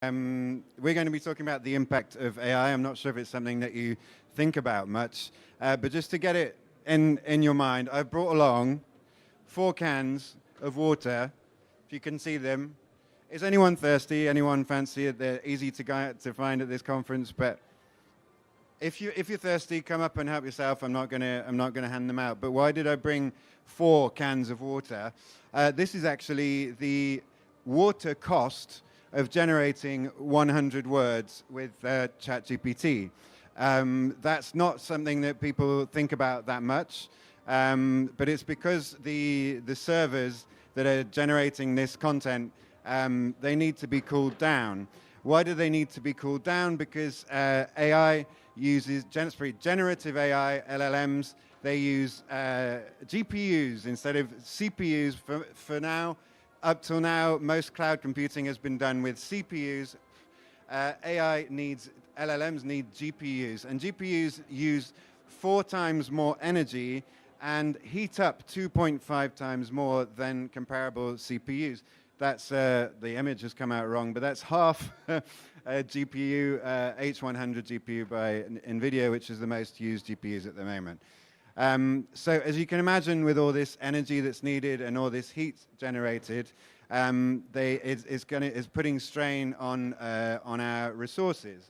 We're going to be talking about the impact of AI. I'm not sure if it's something that you think about much, but just to get it in your mind, I've brought along 4 cans of water, if you can see them. Is anyone thirsty? Anyone fancy it? They're easy to find at this conference, but if you're thirsty, come up and help yourself. I'm not gonna hand them out. But why did I bring 4 cans of water? This is actually the water cost of generating 100 words with ChatGPT. That's not something that people think about that much, but it's because the servers that are generating this content, they need to be cooled down. Why do they need to be cooled down? Because AI uses generative AI, LLMs, they use GPUs instead of CPUs for now. Up till now, most cloud computing has been done with CPUs. LLMs need GPUs, and GPUs use 4 times more energy and heat up 2.5 times more than comparable CPUs. That's, the image has come out wrong, but that's half a GPU, H100 GPU by NVIDIA, which is the most used GPUs at the moment. So as you can imagine, with all this energy that's needed and all this heat generated, it's putting strain on our resources.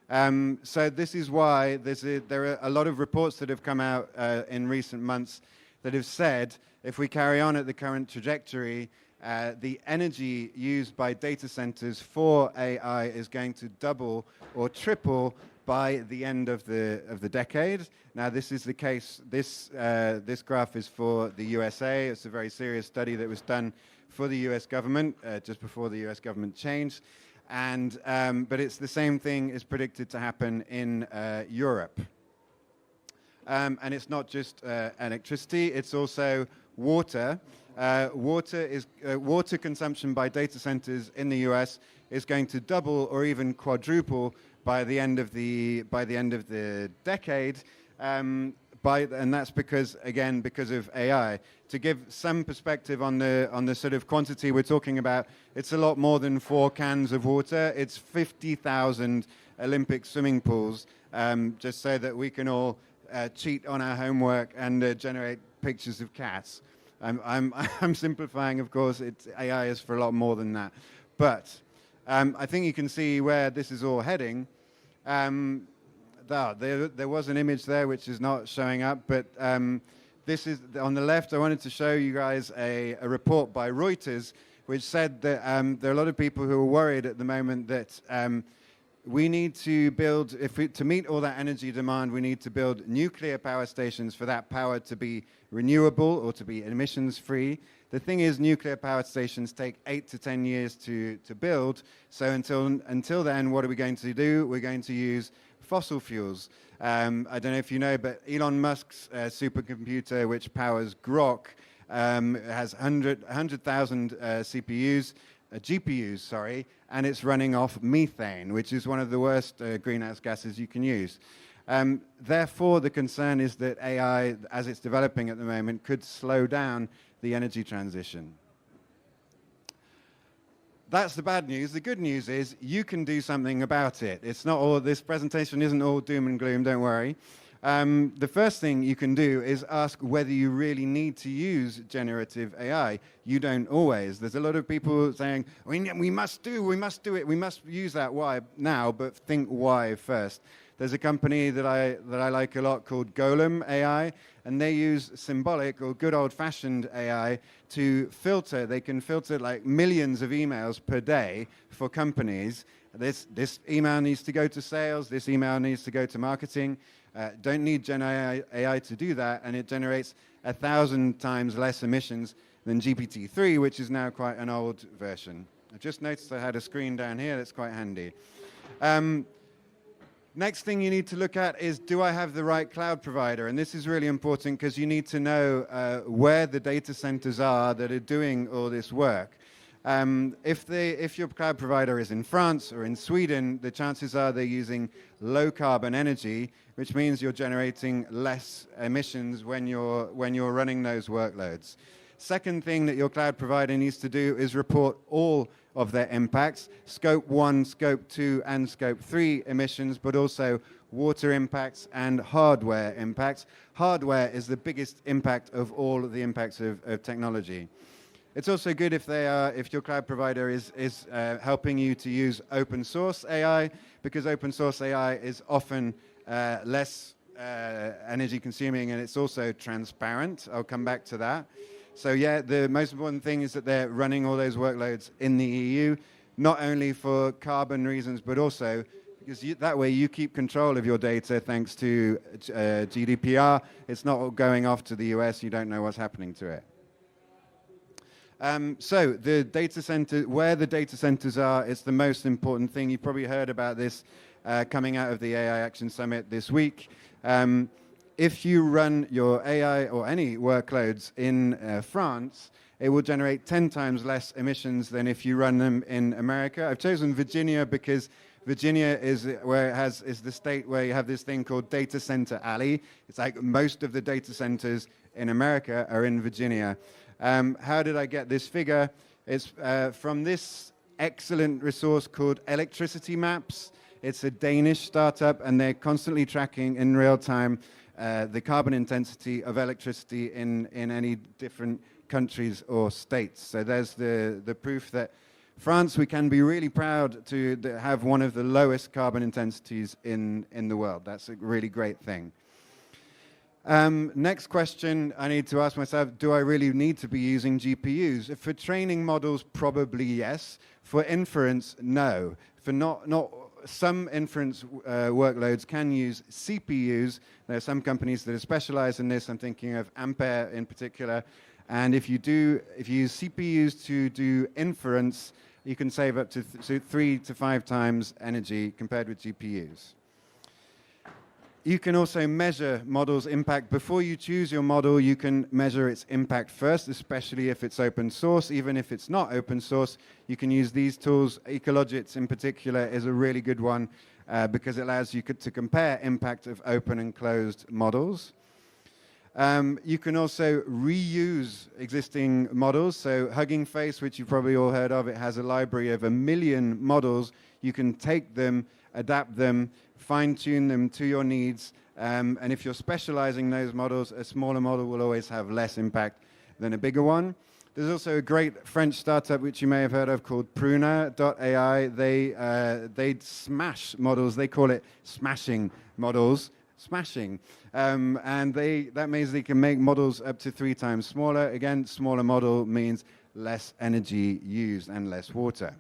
So this is why there are a lot of reports that have come out in recent months that have said if we carry on at the current trajectory, the energy used by data centers for AI is going to double or triple by the end of the decade. Now, this is the case. This graph is for the USA. It's a very serious study that was done for the US government just before the US government changed. And but it's the same thing is predicted to happen in Europe. And it's not just electricity; it's also water. Water consumption by data centers in the US is going to double or even quadruple by the end of the decade, and that's because of AI. To give some perspective on the sort of quantity we're talking about, it's a lot more than 4 cans of water. It's 50,000 Olympic swimming pools, just so that we can all cheat on our homework and generate pictures of cats. I'm simplifying, of course. AI is for a lot more than that, but I think you can see where this is all heading. There was an image there which is not showing up, but this is on the left. I wanted to show you guys a report by Reuters, which said that there are a lot of people who are worried at the moment that we need to build, to meet all that energy demand, we need to build nuclear power stations for that power to be renewable or to be emissions free. The thing is, nuclear power stations take 8 to 10 years to build. So until then, what are we going to do? We're going to use fossil fuels. I don't know if you know, but Elon Musk's supercomputer, which powers Grok, has 100,000 GPUs, sorry, and it's running off methane, which is one of the worst greenhouse gases you can use. Therefore, the concern is that AI, as it's developing at the moment, could slow down the energy transition. That's the bad news. The good news is you can do something about it. It's not all, this presentation isn't all doom and gloom, don't worry. The first thing you can do is ask whether you really need to use generative AI. You don't always. There's a lot of people saying, we must do it, we must use that why now, but think why first. There's a company that I like a lot called Golem.ai, and they use symbolic or good old-fashioned AI to filter. They can filter like millions of emails per day for companies. This email needs to go to sales, this email needs to go to marketing. Don't need GenAI to do that, and it generates 1,000 times less emissions than GPT-3, which is now quite an old version. I just noticed I had a screen down here that's quite handy. Next thing you need to look at is, do I have the right cloud provider? And this is really important because you need to know where the data centers are that are doing all this work. If your cloud provider is in France or in Sweden, the chances are they're using low carbon energy, which means you're generating less emissions when you're running those workloads. Second thing that your cloud provider needs to do is report all of their impacts, Scope 1, Scope 2, and Scope 3 emissions, but also water impacts and hardware impacts. Hardware is the biggest impact of all of the impacts of technology. It's also good if your cloud provider is helping you to use open source AI, because open source AI is often less energy consuming, and it's also transparent. I'll come back to that. So yeah, the most important thing is that they're running all those workloads in the EU, not only for carbon reasons, but also because that way you keep control of your data thanks to GDPR. It's not all going off to the US. You don't know what's happening to it. So the data center, where the data centers are, it's the most important thing. You probably heard about this coming out of the AI Action Summit this week. If you run your AI or any workloads in France, it will generate 10 times less emissions than if you run them in America. I've chosen Virginia because Virginia is the state where you have this thing called Data Center Alley. It's like most of the data centers in America are in Virginia. How did I get this figure? It's from this excellent resource called Electricity Maps. It's a Danish startup, and they're constantly tracking in real time the carbon intensity of electricity in any different countries or states. So there's the proof that France, we can be really proud to have one of the lowest carbon intensities in the world. That's a really great thing. Next question I need to ask myself, do I really need to be using GPUs? For training models, probably yes. For inference, no. For some inference workloads can use CPUs. There are some companies that are specialized in this. I'm thinking of Ampere in particular. And if you use CPUs to do inference, you can save up to 3 to 5 times energy compared with GPUs. You can also measure models' impact. Before you choose your model, you can measure its impact first, especially if it's open source. Even if it's not open source, you can use these tools. Ecologits in particular is a really good one because it allows you to compare impact of open and closed models. You can also reuse existing models. So Hugging Face, which you've probably all heard of, it has a library of 1 million models. You can take them, adapt them, fine-tune them to your needs, and if you're specializing those models, a smaller model will always have less impact than a bigger one. There's also a great French startup which you may have heard of called Pruna AI. They smash models. They call it smashing models. Smashing. And that means they can make models up to 3 times smaller. Again, smaller model means less energy used and less water.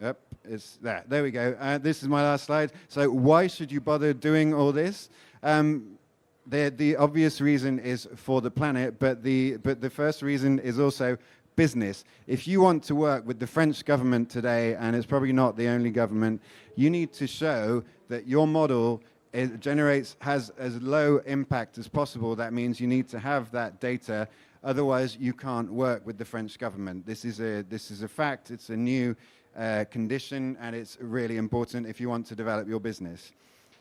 Yep, it's there. There we go. This is my last slide. So why should you bother doing all this? The obvious reason is for the planet, but the first reason is also business. If you want to work with the French government today, and it's probably not the only government, you need to show that your model has as low impact as possible. That means you need to have that data. Otherwise, you can't work with the French government. This is a fact. It's a new condition, and it's really important if you want to develop your business.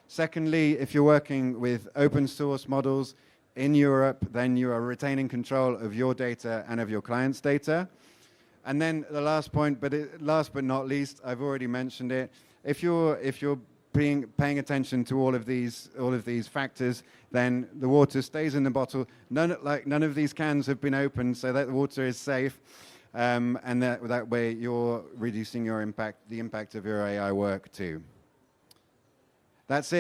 Secondly, if you're working with open source models in Europe, then you are retaining control of your data and of your clients' data. And then the last point, last but not least, I've already mentioned it. If you're paying attention to all of these factors, then the water stays in the bottle. None of these cans have been opened, so that the water is safe. And that way you're reducing the impact of your AI work too. That's it.